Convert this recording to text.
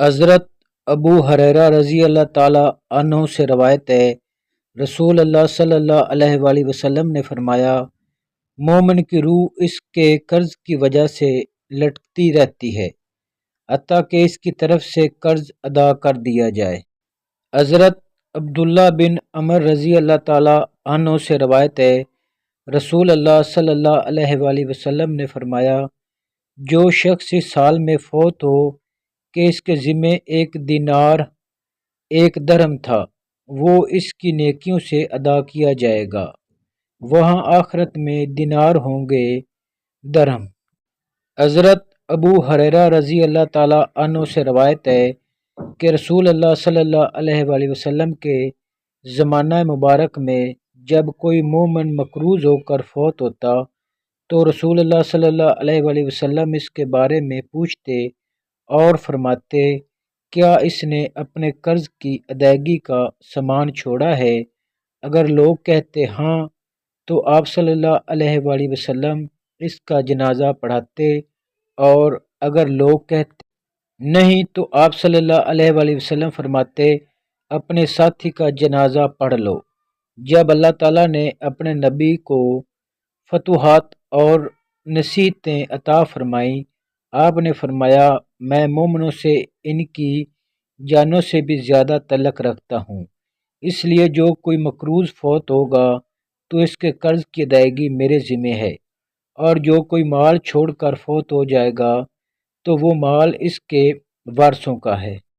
حضرت ابو ہریرہ رضی اللہ تعالی عنہ سے روایت ہے، رسول اللہ صلی اللہ علیہ وآلہ وسلم نے فرمایا، مومن کی روح اس کے قرض کی وجہ سے لٹکتی رہتی ہے حتیٰ کہ اس کی طرف سے قرض ادا کر دیا جائے۔ حضرت عبداللہ بن عمر رضی اللہ تعالی عنہ سے روایت ہے، رسول اللہ صلی اللہ علیہ وآلہ وسلم نے فرمایا، جو شخص اس حال میں فوت ہو کہ اس کے ذمے ایک دینار ایک درہم تھا، وہ اس کی نیکیوں سے ادا کیا جائے گا، وہاں آخرت میں دینار ہوں گے درہم۔ حضرت ابو ہریرہ رضی اللہ تعالی عنہ سے روایت ہے کہ رسول اللہ صلی اللہ علیہ وآلہ وسلم کے زمانہ مبارک میں جب کوئی مومن مقروض ہو کر فوت ہوتا تو رسول اللہ صلی اللہ علیہ وآلہ وسلم اس کے بارے میں پوچھتے اور فرماتے، کیا اس نے اپنے قرض کی ادائیگی کا سامان چھوڑا ہے؟ اگر لوگ کہتے ہاں تو آپ صلی اللہ علیہ وآلہ وسلم اس کا جنازہ پڑھاتے، اور اگر لوگ کہتے نہیں تو آپ صلی اللہ علیہ وآلہ وسلم فرماتے، اپنے ساتھی کا جنازہ پڑھ لو۔ جب اللہ تعالیٰ نے اپنے نبی کو فتوحات اور نصیحتیں عطا فرمائیں، آپ نے فرمایا، میں مومنوں سے ان کی جانوں سے بھی زیادہ تعلق رکھتا ہوں، اس لیے جو کوئی مقروض فوت ہوگا تو اس کے قرض کی ادائیگی میرے ذمہ ہے، اور جو کوئی مال چھوڑ کر فوت ہو جائے گا تو وہ مال اس کے وارثوں کا ہے۔